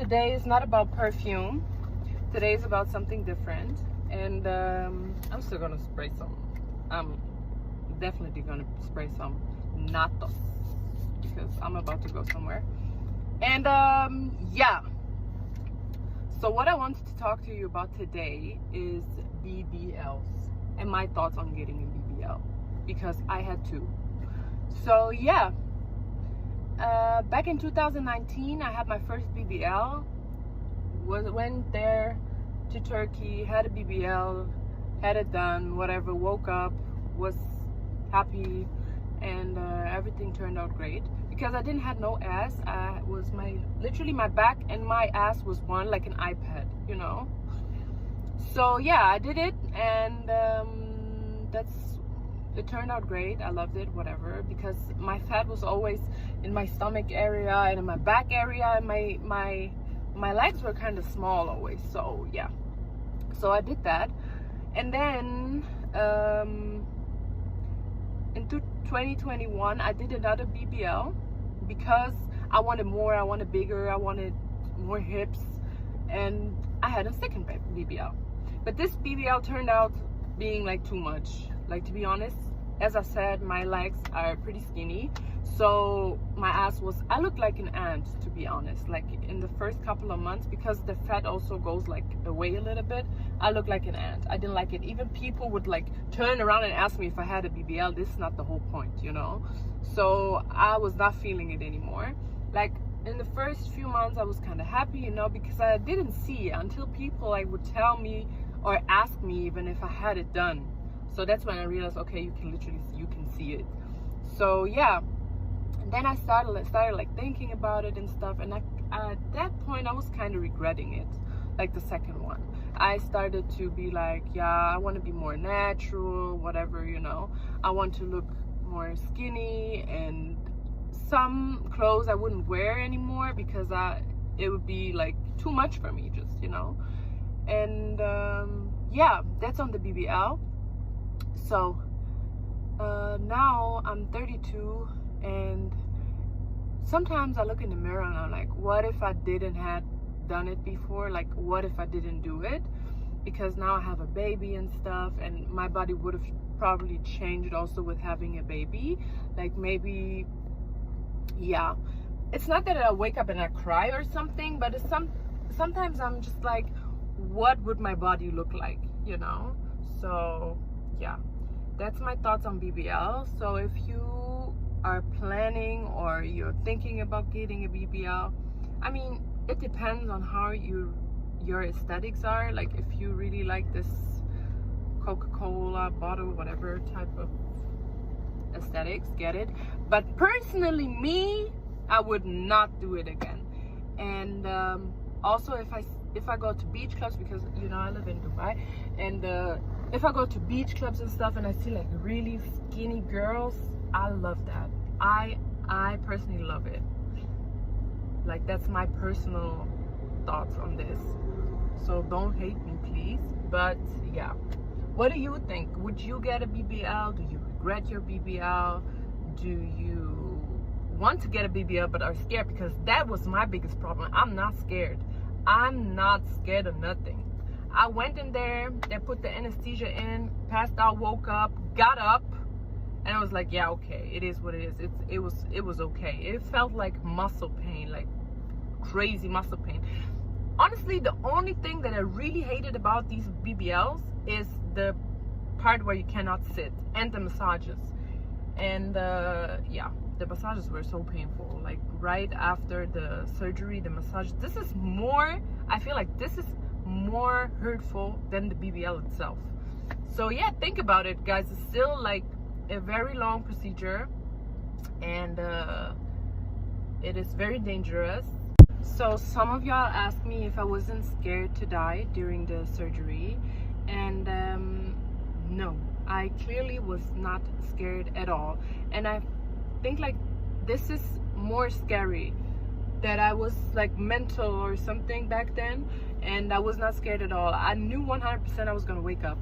today is not about perfume. Today is about something different. And I'm still gonna spray some. I'm definitely gonna spray some natos because I'm about to go somewhere. And yeah. So what I wanted to talk to you about today is BBLs and my thoughts on getting a BBL because I had two. So yeah, back in 2019, I had my first BBL. Went there to Turkey, had a BBL, had it done, whatever. Woke up, was happy, and everything turned out great because I didn't have no ass. I was literally my back and my ass was one, like an iPad, you know. So yeah, I did it, and it turned out great. I loved it, whatever, because my fat was always in my stomach area and in my back area, and my legs were kind of small always. So yeah, so I did that, and then in 2021 I did another BBL because I wanted more. I wanted bigger. I wanted more hips, and I had a second BBL. But this BBL turned out being like too much. Like, to be honest, as I said, my legs are pretty skinny, so my ass I looked like an ant, to be honest. Like in the first couple of months, because the fat also goes like away a little bit, I looked like an ant. I didn't like it. Even people would like turn around and ask me if I had a BBL. This is not the whole point, you know. So I was not feeling it anymore. Like in the first few months I was kind of happy, you know, because I didn't see it until people like would tell me or ask me even if I had it done. So that's when I realized, okay, you can see it. So yeah, and then I started like thinking about it and stuff, and at that point I was kind of regretting it. Like the second one, I started to be like, yeah, I want to be more natural, whatever, you know. I want to look more skinny, and some clothes I wouldn't wear anymore because it would be like too much for me, just, you know. And yeah, that's on the BBL. So now I'm 32, and sometimes I look in the mirror and I'm like, what if I didn't have done it before? Like, what if I didn't do it? Because now I have a baby and stuff, and my body would have probably changed also with having a baby. Like, maybe, yeah, it's not that I wake up and I cry or something, but sometimes I'm just like, what would my body look like, you know? So yeah, that's my thoughts on BBL. So if you are planning or you're thinking about getting a BBL, I mean, it depends on how your aesthetics are. Like, if you really like this Coca-Cola bottle, whatever type of aesthetics, get it. But personally, me, I would not do it again. And also, if I go to beach clubs, because, you know, I live in Dubai, and if I go to beach clubs and stuff and I see like really skinny girls, I love that. I personally love it. Like, that's my personal thoughts on this. So don't hate me, please. But yeah, what do you think? Would you get a BBL? Do you regret your BBL? Do you want to get a BBL but are scared? Because that was my biggest problem. I'm not scared. I'm not scared of nothing. I went in there, they put the anesthesia in, passed out, woke up, got up, and I was like, yeah, okay, it is what it is. It was okay. It felt like muscle pain, like crazy muscle pain. Honestly, the only thing that I really hated about these BBLs is the part where you cannot sit, and the massages. And yeah, the massages were so painful. Like, right after the surgery, the massage, I feel like this is more hurtful than the BBL itself. So yeah, think about it, guys. It's still like a very long procedure, and it is very dangerous. So some of y'all asked me if I wasn't scared to die during the surgery, and no, I clearly was not scared at all. And I think like this is more scary, that I was like mental or something back then, and I was not scared at all. I knew 100% I was gonna wake up.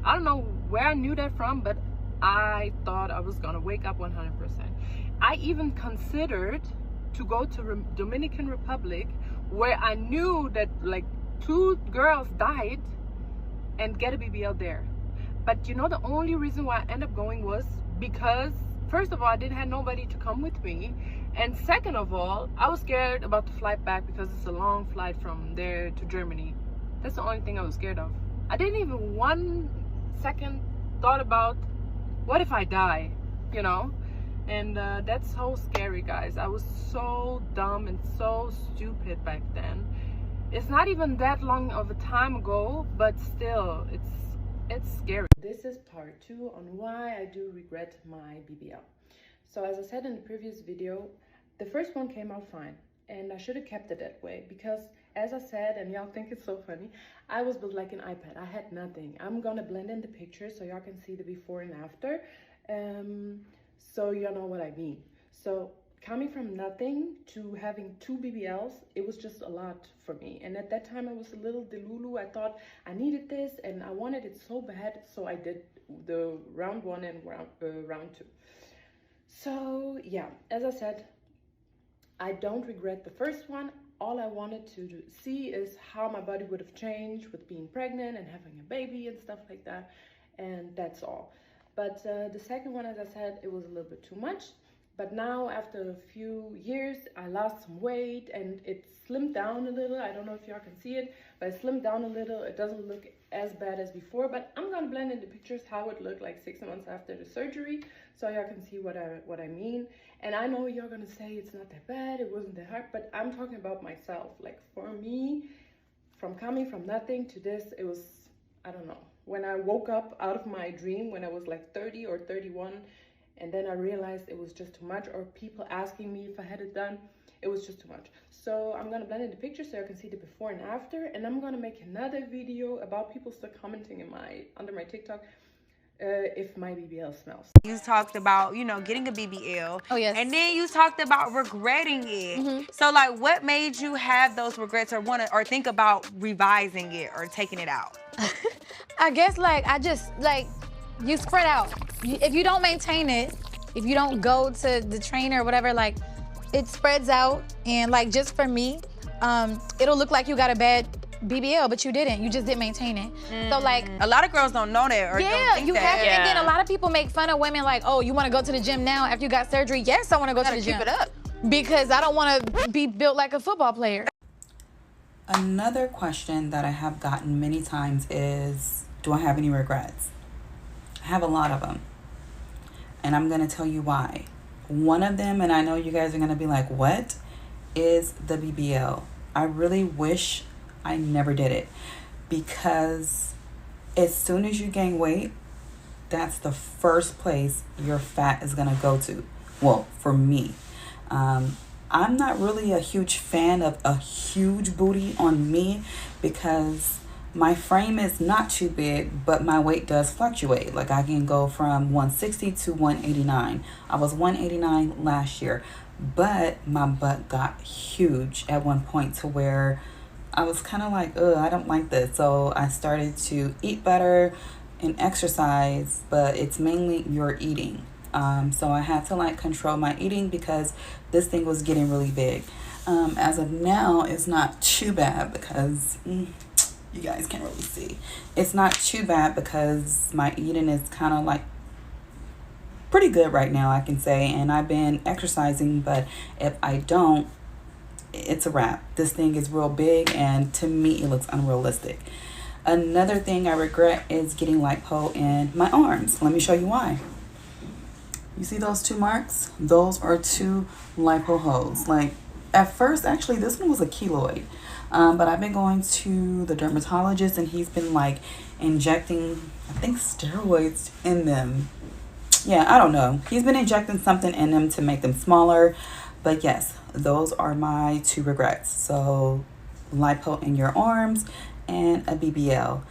I don't know where I knew that from, but I thought I was gonna wake up 100%. I even considered to go to Dominican Republic where I knew that like 2 girls died and get a BBL there. But you know, the only reason why I ended up going was because, first of all, I didn't have nobody to come with me, and second of all, I was scared about the flight back because it's a long flight from there to Germany. That's the only thing I was scared of. I didn't even 1 second thought about what if I die, you know? And that's so scary, guys. I was so dumb and so stupid back then. It's not even that long of a time ago, but still, it's scary. This is part 2 on why I do regret my BBL. So as I said in the previous video, the first one came out fine, and I should have kept it that way because, as I said, and y'all think it's so funny, I was built like an iPad. I had nothing. I'm gonna blend in the pictures so y'all can see the before and after, so y'all know what I mean. So coming from nothing to having 2 BBLs, it was just a lot for me. And at that time I was a little delulu. I thought I needed this and I wanted it so bad, so I did the round 1 and round 2. So yeah, as I said, I don't regret the first one. All I wanted to see is how my body would have changed with being pregnant and having a baby and stuff like that, and that's all. But the second one, as I said, it was a little bit too much. But now, after a few years, I lost some weight and it slimmed down a little. I don't know if y'all can see it, but it slimmed down a little. It doesn't look as bad as before, but I'm gonna blend in the pictures how it looked like 6 months after the surgery, so y'all can see what I mean. And I know you're gonna say it's not that bad, it wasn't that hard, but I'm talking about myself. Like, for me, from coming from nothing to this, it was, I don't know. When I woke up out of my dream when I was like 30 or 31, and then I realized it was just too much, or people asking me if I had it done, it was just too much. So I'm gonna blend in the picture so you can see the before and after, and I'm gonna make another video about people still commenting in under my TikTok if my BBL smells. You talked about, you know, getting a BBL. Oh, yes. And then you talked about regretting it. So, like, what made you have those regrets or think about revising it or taking it out? I guess, like, you spread out. If you don't maintain it, if you don't go to the trainer or whatever, like, it spreads out. And, like, just for me, it'll look like you got a bad BBL, but you didn't. You just didn't maintain it. So, like, a lot have don't know that or yeah, don't think you that. have to. And then a lot of people make fun of women like, oh, you want to go to the gym now after you got surgery? Yes, I want to go to the gym. Keep it up. Because I don't want to be built like a football player. Another question that I have gotten many times is, do I have any regrets? I have a lot of them. And I'm going to tell you why. One of them, and I know you guys are going to be like, what? Is the BBL. I really wish I never did it, because as soon as you gain weight, that's the first place your fat is going to go to. Well, for me. I'm not really a huge fan of a huge booty on me because my frame is not too big, but my weight does fluctuate. Like, I can go from 160 to 189. I was 189 last year, but my butt got huge at one point to where I was kind of like, I don't like this. So I started to eat better and exercise, but it's mainly your eating. So I had to like control my eating because this thing was getting really big. As of now, it's not too bad because you guys can't really see. It's not too bad because my eating is kind of like pretty good right now, I can say. And I've been exercising, but if I don't, it's a wrap. This thing is real big, and to me it looks unrealistic. Another thing I regret is getting lipo in my arms. Let me show you why. You see those 2 marks? Those are 2 lipo holes. Like, at first, actually, this one was a keloid. But I've been going to the dermatologist, and he's been like injecting, I think, steroids in them. Yeah, I don't know. He's been injecting something in them to make them smaller. But yes, those are my 2 regrets. So, lipo in your arms and a BBL.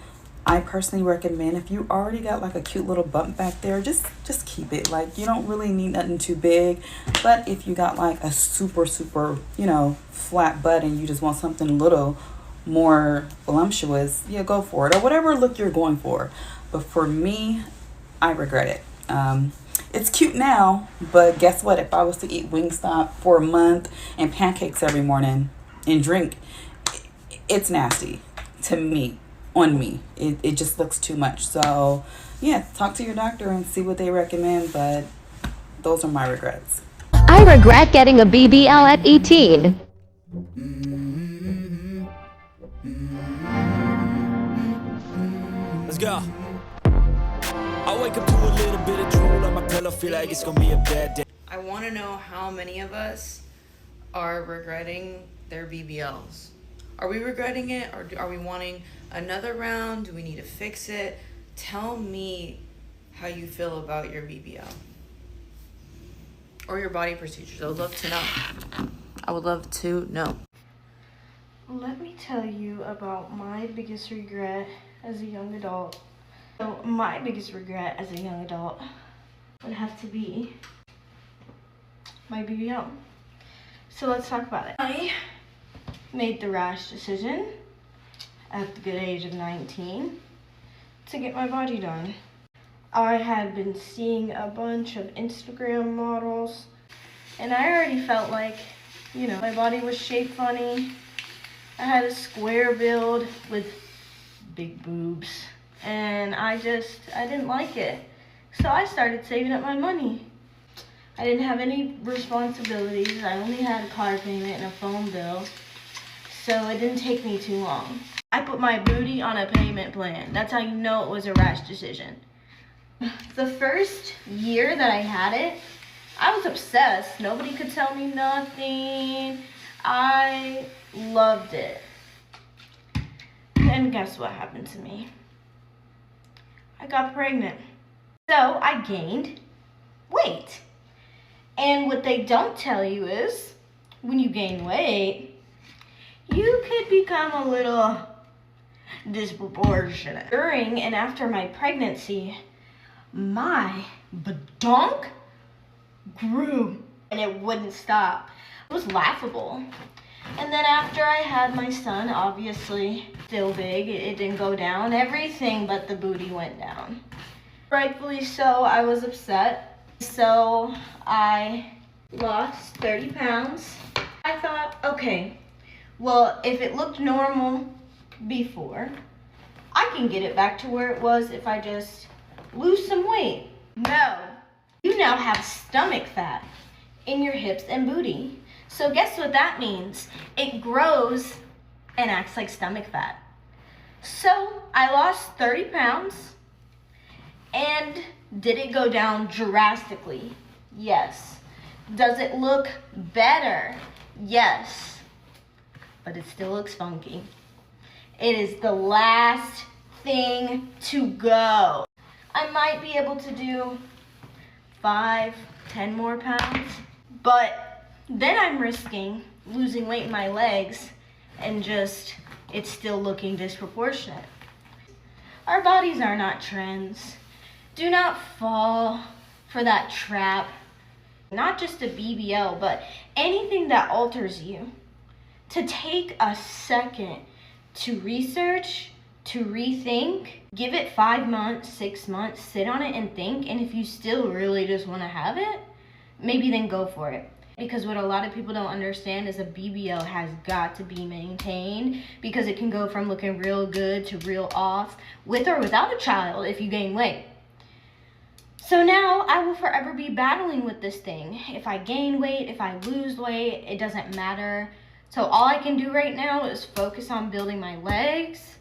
I personally recommend, if you already got like a cute little bump back there, just keep it. Like, you don't really need nothing too big. But if you got like a super, you know, flat butt and you just want something a little more voluptuous, yeah, go for it. Or whatever look you're going for. But for me, I regret it. It's cute now, but guess what? If I was to eat Wingstop for a month and pancakes every morning, and drink, it's nasty to me, on me. It just looks too much. So yeah, talk to your doctor and see what they recommend, but those are my regrets. I regret getting a BBL at 18. Let's go. I wake up to a little bit of drool on my pillow, feel like it's gonna be a bad day. I want to know how many of us are regretting their BBLs. Are we regretting it, or are we wanting another round? Do we need to fix it? Tell me how you feel about your BBL or your body procedures. I would love to know. I would love to know. Let me tell you about my biggest regret as a young adult. So my biggest regret as a young adult would have to be my BBL. So let's talk about it. I made the rash decision at the good age of 19 to get my body done. I had been seeing a bunch of Instagram models, and I already felt like, you know, my body was shaped funny. I had a square build with big boobs, and I didn't like it. So I started saving up my money. I didn't have any responsibilities. I only had a car payment and a phone bill, so it didn't take me too long. I put my booty on a payment plan. That's how you know it was a rash decision. The first year that I had it, I was obsessed. Nobody could tell me nothing. I loved it. And guess what happened to me? I got pregnant. So I gained weight. And what they don't tell you is, when you gain weight, you could become a little disproportionate. During and after my pregnancy, my badonk grew and it wouldn't stop. It was laughable. And then after I had my son, obviously still big, it didn't go down. Everything but the booty went down. Rightfully so, I was upset. So I lost 30 pounds. I thought, okay, well, if it looked normal before, I can get it back to where it was if I just lose some weight. No, you now have stomach fat in your hips and booty. So guess what that means? It grows and acts like stomach fat. So I lost 30 pounds, and did it go down drastically? Yes. Does it look better? Yes. But it still looks funky. It is the last thing to go. I might be able to do 5, 10 more pounds, but then I'm risking losing weight in my legs and just it's still looking disproportionate. Our bodies are not trends. Do not fall for that trap. Not just a BBL, but anything that alters you. To take a second to research, to rethink, give it 5 months, 6 months, sit on it and think, and if you still really just want to have it, maybe then go for it. Because what a lot of people don't understand is a BBL has got to be maintained, because it can go from looking real good to real off, with or without a child, if you gain weight. So now I will forever be battling with this thing. If I gain weight, if I lose weight, it doesn't matter. So all I can do right now is focus on building my legs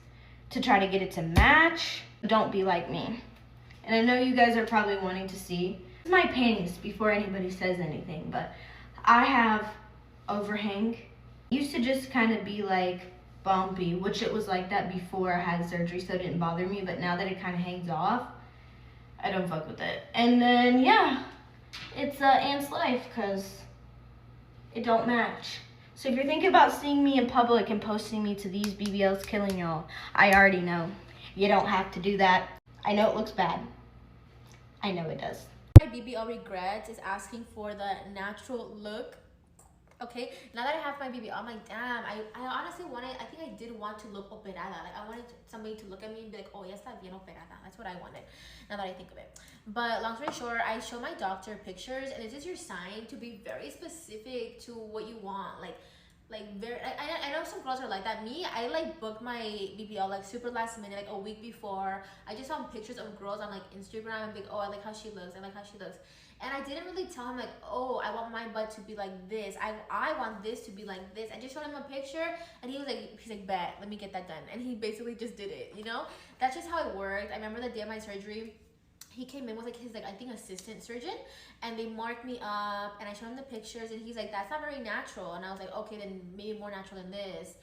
to try to get it to match. Don't be like me. And I know you guys are probably wanting to see my panties before anybody says anything, but I have overhang. It used to just kind of be like bumpy, which it was like that before I had surgery, so it didn't bother me, but now that it kind of hangs off, I don't fuck with it. And then, yeah, it's Ant's life, because it don't match. So if you're thinking about seeing me in public and posting me to these BBLs killing y'all, I already know. You don't have to do that. I know it looks bad. I know it does. My BBL regrets is asking for the natural look. Okay, now that I have my BBL, I'm like, damn, I honestly wanted, I think I did want to look operada. Like, I wanted somebody to look at me and be like, oh, ya está bien operada. That's what I wanted, now that I think of it. But long story short, I show my doctor pictures, and it's just your sign to be very specific to what you want. Like Like very, I know some girls are like that. Me, I like booked my BBL like super last minute, like a week before. I just found pictures of girls on like Instagram and like, oh, I like how she looks. I like how she looks. And I didn't really tell him like, oh, I want my butt to be like this. I want this to be like this. I just showed him a picture and he's like, bet, let me get that done. And he basically just did it, you know? That's just how it worked. I remember the day of my surgery, he came in with like his I think assistant surgeon, and they marked me up and I showed him the pictures and he's like, that's not very natural. And I was like, okay, then maybe more natural than this.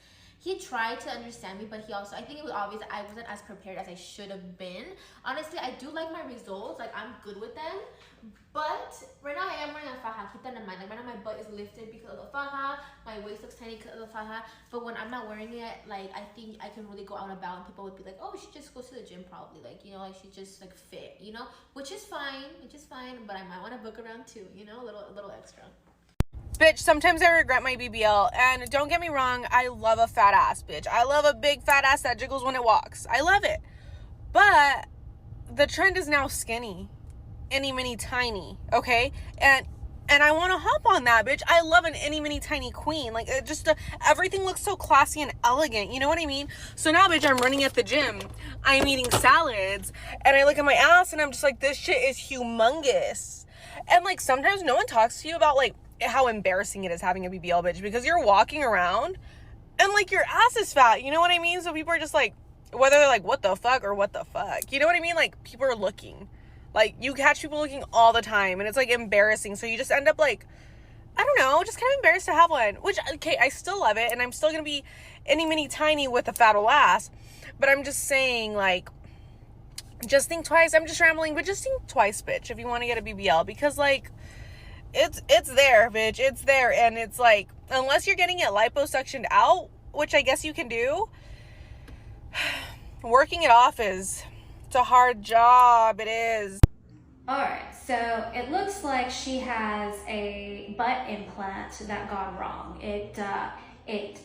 He tried to understand me, but he also, I think it was obvious I wasn't as prepared as I should have been. Honestly, I do like my results, like I'm good with them, but right now I am wearing a faja, keep that in mind. Like right now my butt is lifted because of the faja, my waist looks tiny because of the faja, but when I'm not wearing it, like I think I can really go out and about and people would be like, oh, she just goes to the gym probably, like, you know, like she just like fit, you know, which is fine, but I might want to book around too, you know, a little extra. Bitch, sometimes I regret my BBL, and don't get me wrong, I love a fat ass, bitch. I love a big fat ass that jiggles when it walks. I love it. But the trend is now skinny, itty mini tiny, okay? And I want to hop on that, bitch. I love an itty mini tiny queen. Like, it just everything looks so classy and elegant, you know what I mean? So now, bitch, I'm running at the gym, I'm eating salads, and I look at my ass and I'm just like, this shit is humongous. And like, sometimes no one talks to you about like how embarrassing it is having a BBL, bitch, because you're walking around and like your ass is fat, you know what I mean? So people are just like, whether they're like, what the fuck or what the fuck, you know what I mean? Like, people are looking, like, you catch people looking all the time and it's like embarrassing. So you just end up like, I don't know, just kind of embarrassed to have one, which, okay, I still love it and I'm still gonna be itty mini tiny with a fat ol' ass, but I'm just saying, like, just think twice. I'm just rambling, but just think twice, bitch, if you want to get a BBL, because like, it's there, bitch. It's there. And it's like, unless you're getting it liposuctioned out, which I guess you can do, working it off it's a hard job. It is. Alright, so it looks like she has a butt implant that gone wrong. It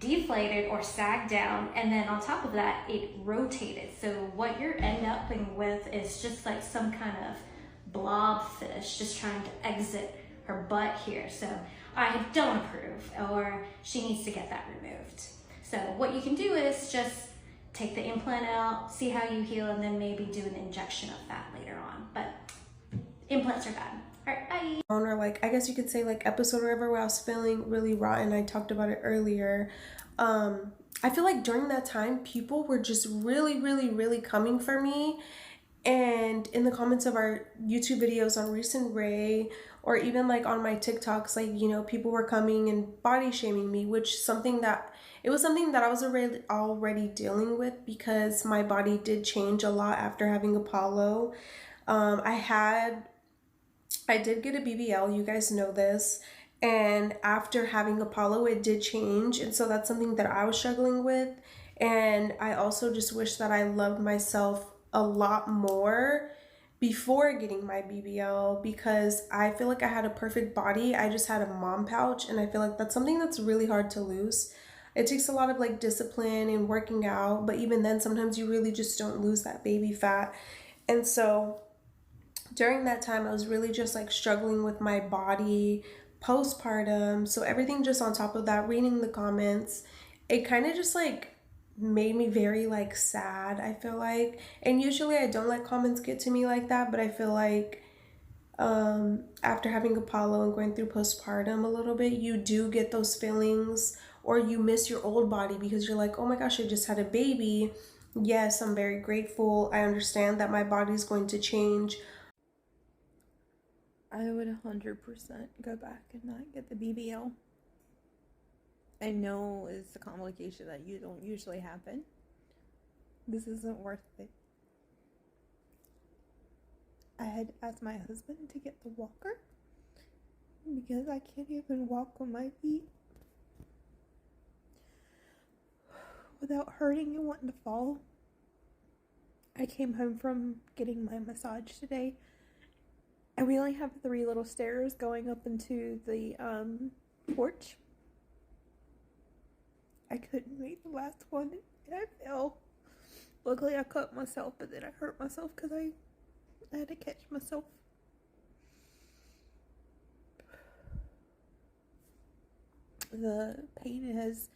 deflated or sagged down, and then on top of that, it rotated. So what you're ending up with is just like some kind of blobfish just trying to exit her butt here. So I don't approve, or she needs to get that removed. So what you can do is just take the implant out, see how you heal, and then maybe do an injection of that later on. But implants are bad. All right, bye. Or like, I guess you could say like episode where I was feeling really rotten. I talked about it earlier. I feel like during that time, people were just really coming for me. And in the comments of our YouTube videos on Recent Ray, or even like on my TikToks, like, you know, people were coming and body shaming me, which was something that I was already dealing with, because my body did change a lot after having Apollo. I did get a BBL, you guys know this, and after having Apollo, it did change, and so that's something that I was struggling with. And I also just wish that I loved myself a lot more before getting my BBL, because I feel like I had a perfect body. I just had a mom pouch, and I feel like that's something that's really hard to lose. It takes a lot of like discipline and working out, but even then sometimes you really just don't lose that baby fat. And so during that time, I was really just like struggling with my body postpartum. So everything just on top of that, reading the comments, it kind of just like made me very like sad, I feel like. And usually I don't let comments get to me like that, but I feel like after having Apollo and going through postpartum a little bit, you do get those feelings, or you miss your old body because you're like, oh my gosh, I just had a baby. Yes, I'm very grateful. I understand that my body's going to change. I would 100% go back and not get the BBL. I know it's a complication that you don't usually happen. This isn't worth it. I had asked my husband to get the walker because I can't even walk on my feet without hurting and wanting to fall. I came home from getting my massage today, and we only have 3 little stairs going up into the porch. I couldn't make the last one, and I fell. Luckily I cut myself, but then I hurt myself because I had to catch myself. the pain has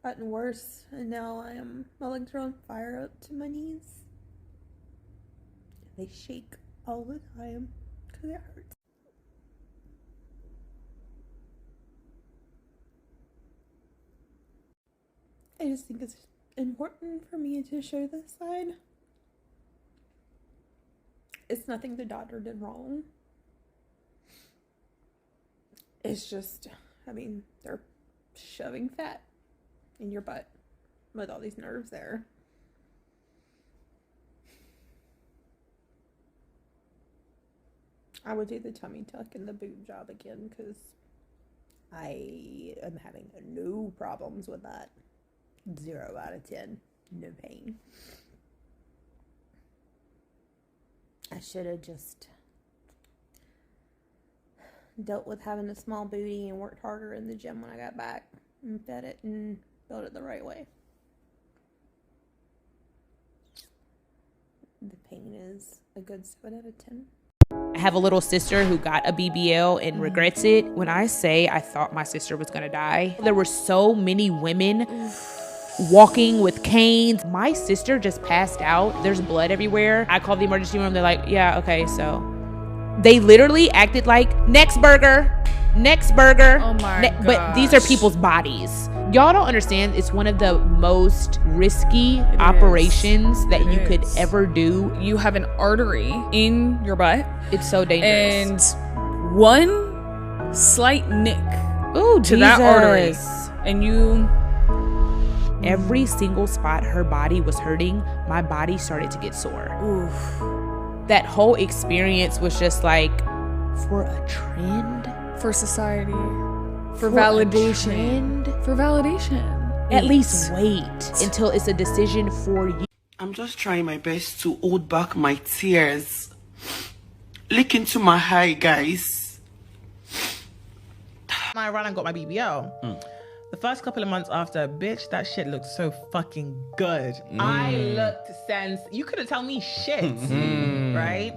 gotten worse, and now my legs are on fire up to my knees. They shake all the time because it hurts. I just think it's important for me to show this side. It's nothing the doctor did wrong. It's just, I mean, they're shoving fat in your butt with all these nerves there. I would do the tummy tuck and the boob job again because I am having no problems with that. 0 out of 10. No pain. I should have just dealt with having a small booty and worked harder in the gym when I got back and fed it and built it the right way. The pain is a good 7 out of 10. I have a little sister who got a BBL and regrets it. When I say I thought my sister was gonna die, there were so many women walking with canes. My sister just passed out. There's blood everywhere. I called the emergency room. They're like, yeah, okay, so. They literally acted like, next burger. Oh my gosh. But these are people's bodies. Y'all don't understand. It's one of the most risky operations that you could ever do. You have an artery in your butt. It's so dangerous. And one slight nick to that artery. And you... Every single spot her body was hurting, my body started to get sore. Oof. That whole experience was just like, for a trend? For society. For validation. For validation. At least wait until it's a decision for you. I'm just trying my best to hold back my tears. Look into my eye, guys. I ran and got my BBL. The first couple of months after, bitch, that shit looked so fucking good. I looked sense. You couldn't tell me shit, right?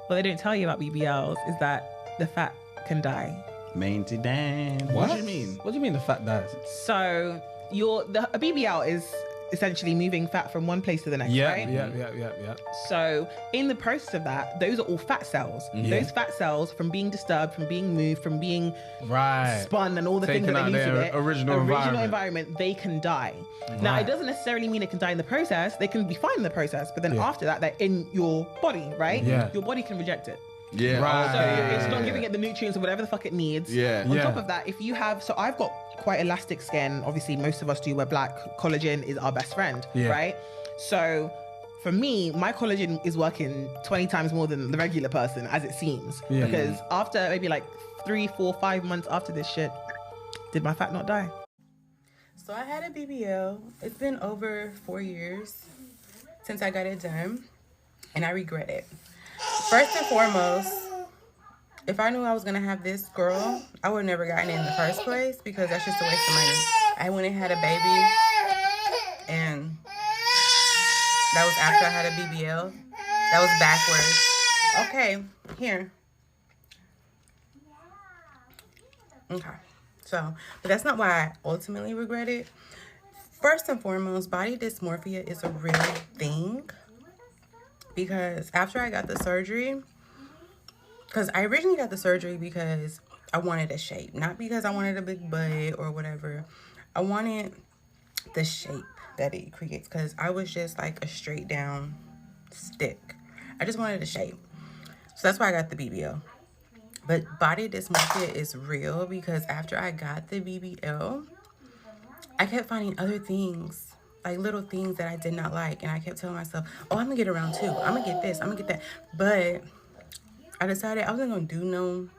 What they don't tell you about BBLs is that the fat can die. Mainty damn. What do you mean? What do you mean the fat dies? So a BBL is essentially moving fat from one place to the next, right? Yeah. So in the process of that, those are all fat cells. Those fat cells, from being disturbed, from being moved, from being spun and all the things that they use with it, original environment, they can die. Now, it doesn't necessarily mean it can die in the process. They can be fine in the process, but then after that, they're in your body, right? Yeah. Your body can reject it. Yeah. So it's not giving it the nutrients or whatever the fuck it needs. Yeah. On top of that, if you have, so I've got quite elastic skin. Obviously, most of us do. We're black. Collagen is our best friend, right? So for me, my collagen is working 20 times more than the regular person, as it seems. Yeah. Because after maybe like 3, 4, 5 months after this shit, did my fat not die? So I had a BBL. It's been over 4 years since I got it done, and I regret it. First and foremost, if I knew I was gonna have this girl, I would have never gotten it in the first place, because that's just a waste of money. I went and had a baby, and that was after I had a BBL. That was backwards. Okay, here. Okay, so, but that's not why I ultimately regret it. First and foremost, body dysmorphia is a real thing. Because after I got the surgery, because I originally got the surgery because I wanted a shape, not because I wanted a big butt or whatever. I wanted the shape that it creates, because I was just like a straight down stick. I just wanted a shape. So that's why I got the BBL. But body dysmorphia is real, because after I got the BBL, I kept finding other things, like little things that I did not like. And I kept telling myself, oh, I'm gonna get around too. I'm gonna get this, I'm gonna get that. But I decided I wasn't gonna do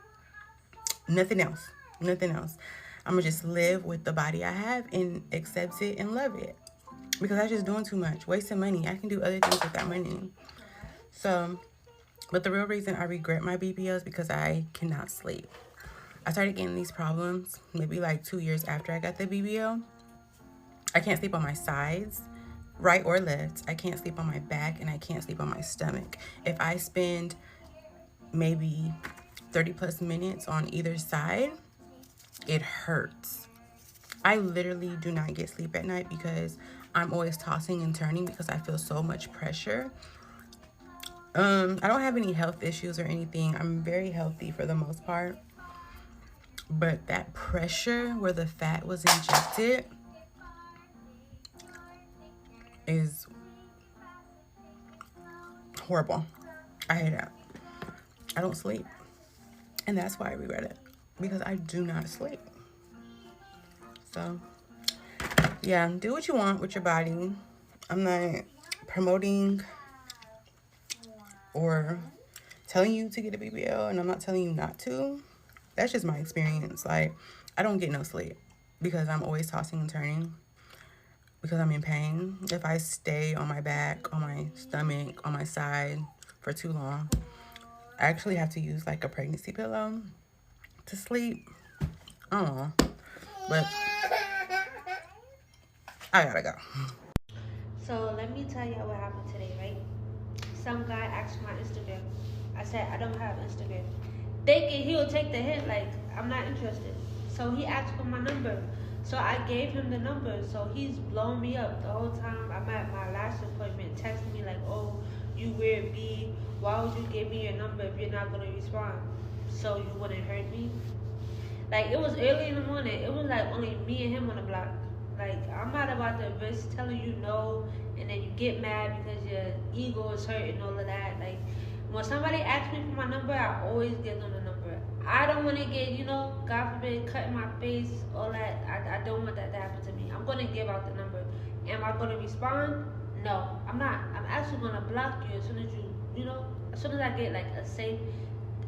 nothing else. I'm gonna just live with the body I have and accept it and love it. Because I was just doing too much, wasting money. I can do other things with that money. So, but the real reason I regret my BBL is because I cannot sleep. I started getting these problems maybe like 2 years after I got the BBL. I can't sleep on my sides, right or left. I can't sleep on my back, and I can't sleep on my stomach. If I spend maybe 30 plus minutes on either side, it hurts. I literally do not get sleep at night because I'm always tossing and turning because I feel so much pressure. I don't have any health issues or anything. I'm very healthy for the most part. But that pressure where the fat was injected is horrible. I hate it. I don't sleep. And that's why I regret it. Because I do not sleep. So, yeah, do what you want with your body. I'm not promoting or telling you to get a BBL, and I'm not telling you not to. That's just my experience. Like, I don't get no sleep because I'm always tossing and turning because I'm in pain. If I stay on my back, on my stomach, on my side for too long, I actually have to use like a pregnancy pillow to sleep. I don't know, but I gotta go. So let me tell you what happened today, right? Some guy asked my Instagram. I said, I don't have Instagram. Thinking he'll take the hint, like, I'm not interested. So he asked for my number. So I gave him the number. So he's blown me up the whole time I'm at my last appointment, texting me like, oh, you weird B. Why would you give me your number if you're not gonna respond? So you wouldn't hurt me? Like, it was early in the morning. It was like only me and him on the block. Like, I'm not about to risk telling you no, and then you get mad because your ego is hurt and all of that. Like, when somebody asks me for my number, I always give them the number. I don't want to get, you know, God forbid, cut in my face, all that. I don't want that to happen to me. I'm going to give out the number. Am I going to respond? No, I'm not. I'm actually going to block you as soon as you know, as soon as I get, like, a safe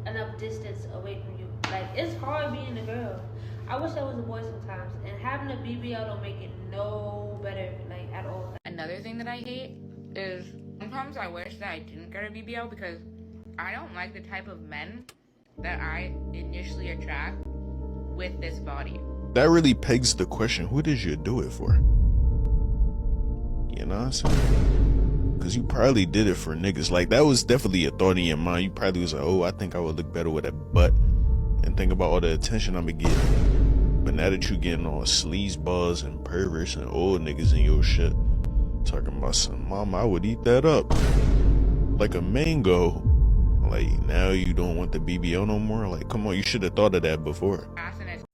enough distance away from you. Like, it's hard being a girl. I wish I was a boy sometimes, and having a BBL don't make it no better, like, at all. Another thing that I hate is sometimes I wish that I didn't get a BBL because I don't like the type of men that I initially attract with this body. That really pegs the question, who did you do it for? You know what I'm saying? Because you probably did it for niggas. Like, that was definitely a thought in your mind. You probably was like, oh, I think I would look better with a butt. And think about all the attention I'm getting. But now that you getting all sleaze balls and perverts and old niggas in your shit, talking about some, mama, I would eat that up like a mango. Like, now you don't want the BBL no more? Like, come on, you should have thought of that before.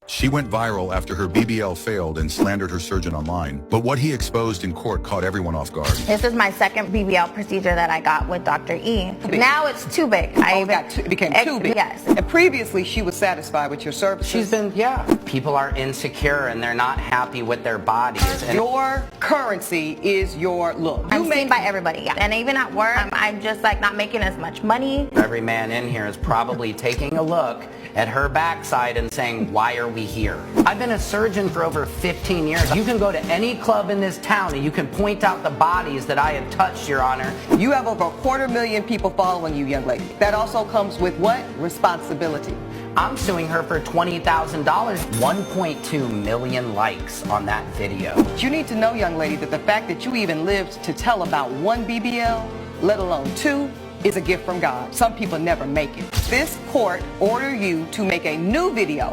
She went viral after her BBL failed and slandered her surgeon online. But what he exposed in court caught everyone off guard. This is my second BBL procedure that I got with Dr. E. Now it's too big. It became too big. Yes. And previously, she was satisfied with your services. She's been, yeah. People are insecure and they're not happy with their bodies. And your currency is your look. I'm seen by everybody, yeah. And even at work, I'm just like not making as much money. Every man in here is probably taking a look at her backside and saying, why are we here? I've been a surgeon for over 15 years. You can go to any club in this town and you can point out the bodies that I have touched, Your Honor. You have over 250,000 people following you, young lady. That also comes with what? Responsibility. I'm suing her for $20,000. 1.2 million likes on that video. You need to know, young lady, that the fact that you even lived to tell about one BBL, let alone two, is a gift from God. Some people never make it. This court ordered you to make a new video.